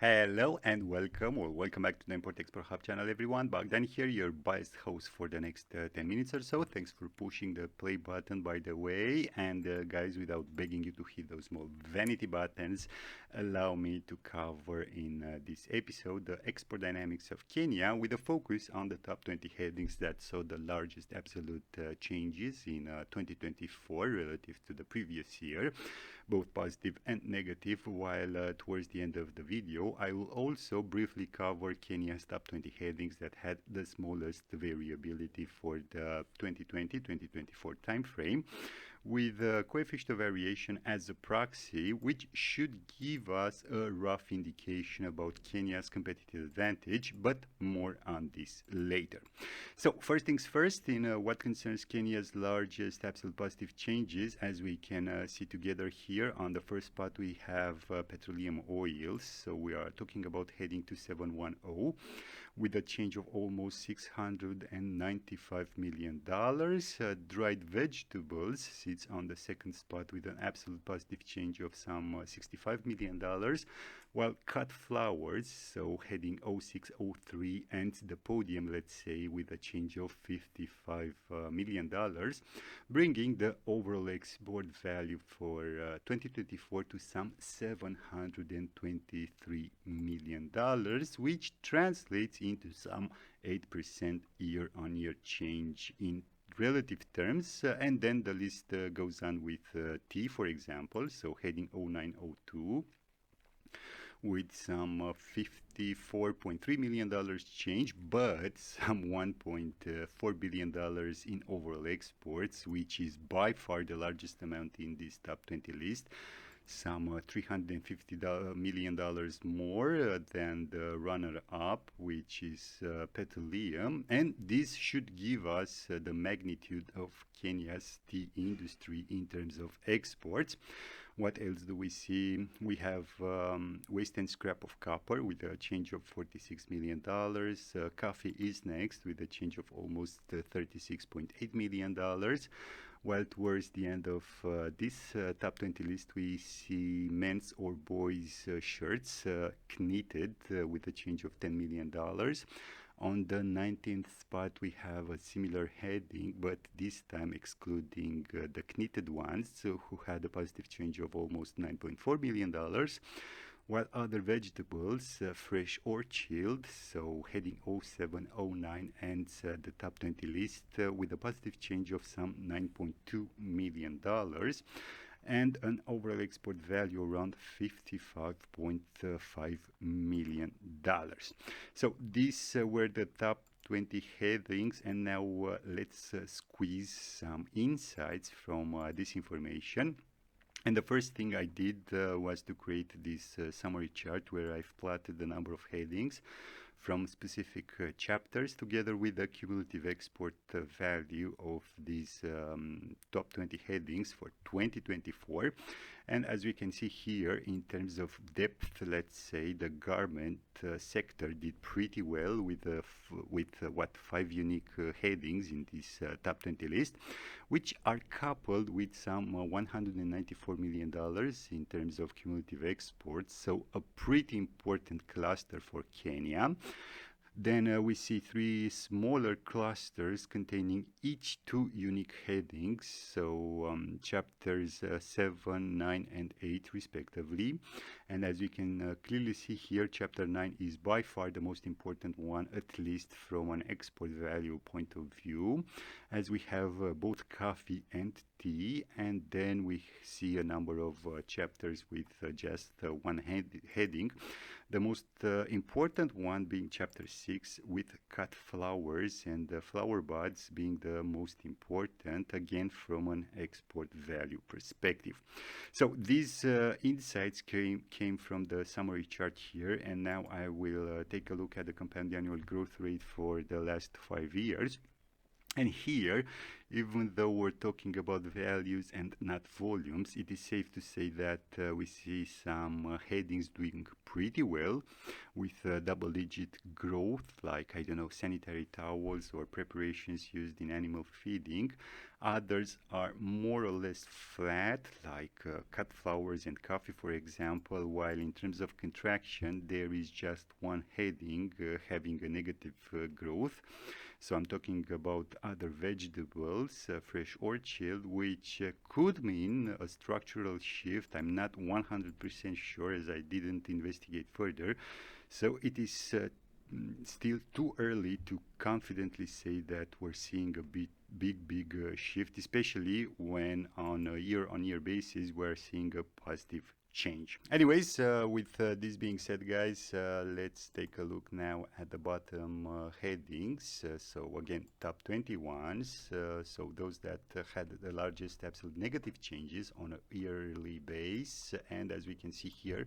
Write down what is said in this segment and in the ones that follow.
Hello and welcome, or welcome back to the Import Export Hub channel, everyone. Bogdan here, your biased host for the next 10 minutes or so. Thanks for pushing the play button, by the way. And guys, without begging you to hit those small vanity buttons, allow me to cover in this episode the export dynamics of Kenya with a focus on the top 20 headings that saw the largest absolute changes in 2024 relative to the previous year, both positive and negative, while towards the end of the video, I will also briefly cover Kenya's top 20 headings that had the smallest variability for the 2020-2024 timeframe, with a coefficient of variation as a proxy, which should give us a rough indication about Kenya's competitive advantage, but more on this later. So first things first, in what concerns Kenya's largest absolute positive changes, as we can see together here, on the first spot we have petroleum oils. So we are talking about heading to 710 with a change of almost $695 million. Dried vegetables sits on the second spot with an absolute positive change of some $65 million, while cut flowers, so heading 0603, ends the podium, let's say, with a change of $55 million, bringing the overall export value for 2024 to some $723 million, which translates into some 8% year-on-year change in relative terms. And then the list goes on with tea, for example, so heading 0902 with some $54.3 million change, but some $1.4 billion in overall exports, which is by far the largest amount in this top 20 list. Some $350 million more than the runner-up, which is Petroleum. And this should give us the magnitude of Kenya's tea industry in terms of exports. What else do we see? We have waste and scrap of copper with a change of $46 million. Coffee is next with a change of almost $36.8 million. While towards the end of this top 20 list, we see men's or boys' shirts knitted with a change of $10 million. On the 19th spot, we have a similar heading, but this time excluding the knitted ones, who had a positive change of almost $9.4 million, while other vegetables, fresh or chilled, so heading 0709, ends the top 20 list with a positive change of some $9.2 million. And an overall export value around $55.5 million. So these were the top 20 headings, and now let's squeeze some insights from this information. And the first thing I did was to create this summary chart where I've plotted the number of headings from specific chapters together with the cumulative export value of these top 20 headings for 2024. And as we can see here, in terms of depth, let's say the garment sector did pretty well with what 5 unique headings in this top 20 list, which are coupled with some $194 million in terms of cumulative exports. So a pretty important cluster for Kenya. Then we see 3 smaller clusters containing each 2 unique headings, so chapters 7, 9, and 8 respectively. And as you can clearly see here, chapter 9 is by far the most important one, at least from an export value point of view, as we have both coffee and tea. And then we see a number of chapters with just one heading. The most important one being chapter 6 with cut flowers and flower buds being the most important, again from an export value perspective. So these insights came from the summary chart here, and now I will take a look at the compound annual growth rate for the last 5 years. And here Even though we're talking about values and not volumes, it is safe to say that we see some headings doing pretty well with double-digit growth, like, I don't know, sanitary towels or preparations used in animal feeding. Others are more or less flat, like cut flowers and coffee, for example, while in terms of contraction, there is just one heading having a negative growth. So I'm talking about other vegetables, fresh or chilled, which could mean a structural shift. I'm not 100% sure, as I didn't investigate further. So it is still too early to confidently say that we're seeing a big shift, especially when on a year-on-year basis we're seeing a positive change. Anyways, with this being said, guys, let's take a look now at the bottom headings. So again, top 21s, so those that had the largest absolute negative changes on a yearly base. And as we can see here,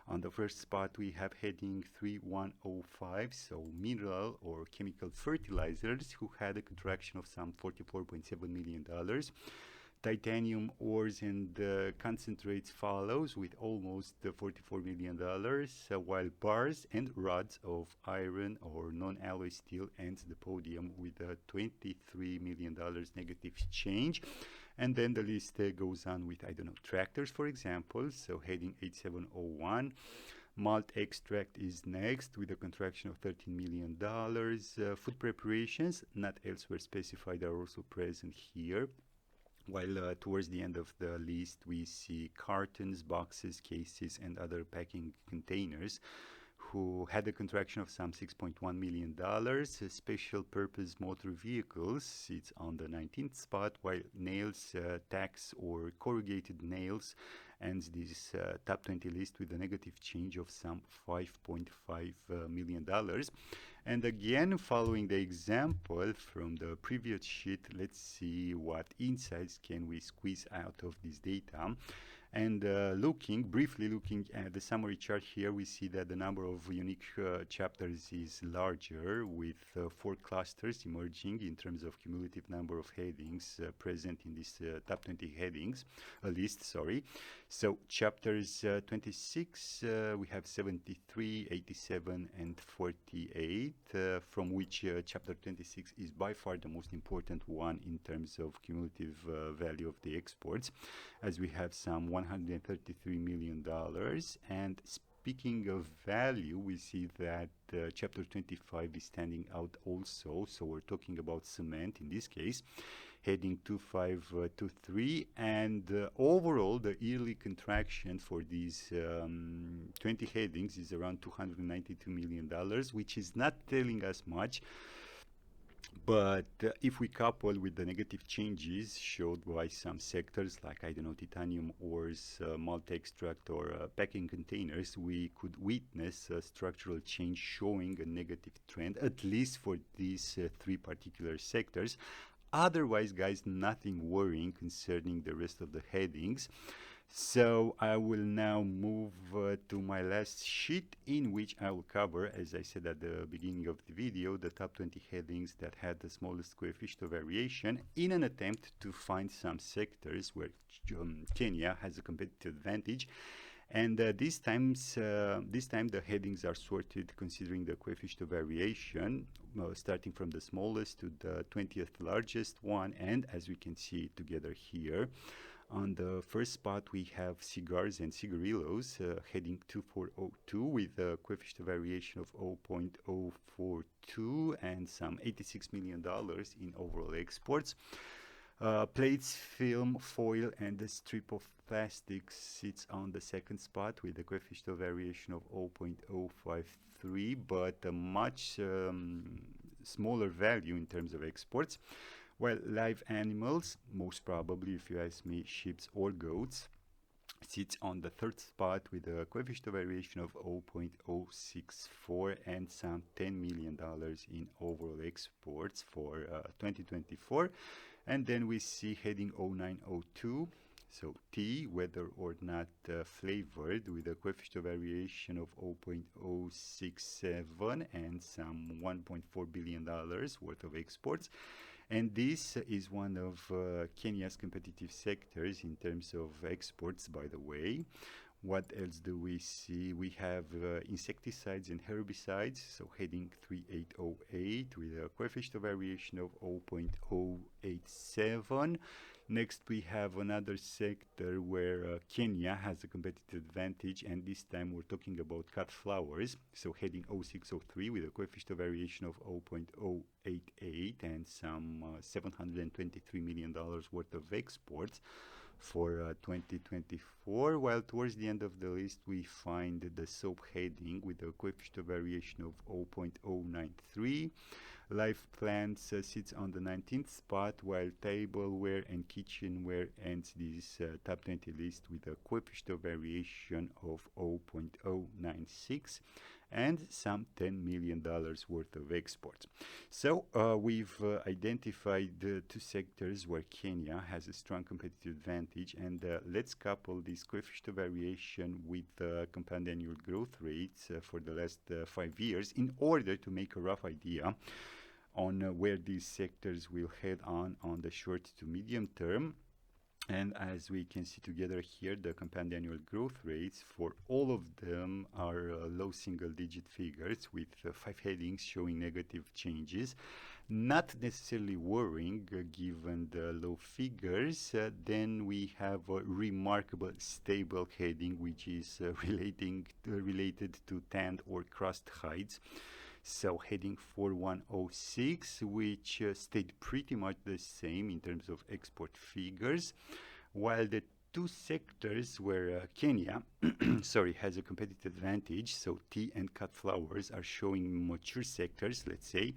on the first spot, we have heading 3105, so mineral or chemical fertilizers, who had a contraction of some $44.7 million. Titanium ores and concentrates follows with almost $44 million, while bars and rods of iron or non-alloy steel ends the podium with a $23 million negative change. And then the list goes on with, I don't know, tractors, for example, so heading 8701. Malt extract is next with a contraction of $13 million. Food preparations, not elsewhere specified, are also present here. While towards the end of the list, we see cartons, boxes, cases, and other packing containers, who had a contraction of some $6.1 million. Special purpose motor vehicles, it's on the 19th spot, while nails, tacks, or corrugated nails ends this top 20 list with a negative change of some $5.5 million. And again, following the example from the previous sheet, let's see what insights can we squeeze out of this data. And briefly looking at the summary chart here, we see that the number of unique chapters is larger, with 4 clusters emerging in terms of cumulative number of headings present in this top 20 headings list. So chapters 26, we have 73, 87, and 48, from which chapter 26 is by far the most important one in terms of cumulative value of the exports, as we have some $133 million. And speaking of value, we see that chapter 25 is standing out also. So we're talking about cement in this case, heading 2523, and overall the yearly contraction for these 20 headings is around $292 million, which is not telling us much. But if we couple with the negative changes showed by some sectors, like, I don't know, titanium ores, malt extract, or packing containers, we could witness a structural change showing a negative trend, at least for these 3 particular sectors. Otherwise, guys, nothing worrying concerning the rest of the headings. So I will now move to my last sheet, in which I will cover, as I said at the beginning of the video, the top 20 headings that had the smallest coefficient of variation, in an attempt to find some sectors where Kenya has a competitive advantage. And this time the headings are sorted considering the coefficient of variation, starting from the smallest to the 20th largest one, and as we can see together here. On the first spot, we have cigars and cigarillos, heading 2402, with a coefficient of variation of 0.042 and some $86 million in overall exports. Plates, film, foil, and a strip of plastic sits on the second spot with a coefficient of variation of 0.053, but a much smaller value in terms of exports. While live animals, most probably, if you ask me, sheep or goats, sits on the third spot with a coefficient of variation of 0.064 and some $10 million in overall exports for 2024. And then we see heading 0902, so tea, whether or not flavored, with a coefficient of variation of 0.067 and some $1.4 billion worth of exports. And this is one of Kenya's competitive sectors in terms of exports, by the way. What else do we see? We have insecticides and herbicides, so heading 3808 with a coefficient of variation of 0.087. Next, we have another sector where Kenya has a competitive advantage, and this time we're talking about cut flowers. So heading 0603 with a coefficient of variation of 0.088 and some $723 million worth of exports for 2024, while towards the end of the list we find the soap heading with a coefficient of variation of 0.093. Life plants sits on the 19th spot, while tableware and kitchenware ends this top 20 list with a coefficient of variation of 0.096 and some $10 million worth of exports. So we've identified two sectors where Kenya has a strong competitive advantage, and let's couple this coefficient of variation with compound annual growth rates for the last 5 years in order to make a rough idea on where these sectors will head on the short to medium term. And as we can see together here, the compound annual growth rates for all of them are low single-digit figures with 5 headings showing negative changes. Not necessarily worrying given the low figures. Then we have a remarkable stable heading, which is related to tanned or crust hides. So heading 4106, which stayed pretty much the same in terms of export figures, while the two sectors where Kenya has a competitive advantage, so tea and cut flowers, are showing mature sectors, let's say,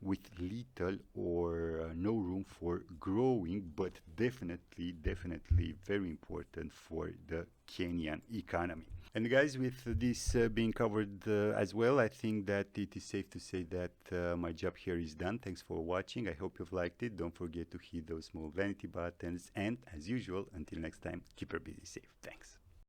with little or no room for growing, but definitely very important for the Kenyan economy. And guys, with this being covered as well, I think that it is safe to say that my job here is done. Thanks for watching. I hope you've liked it. Don't forget to hit those small vanity buttons. And as usual, until next time, keep your busy safe. Thanks.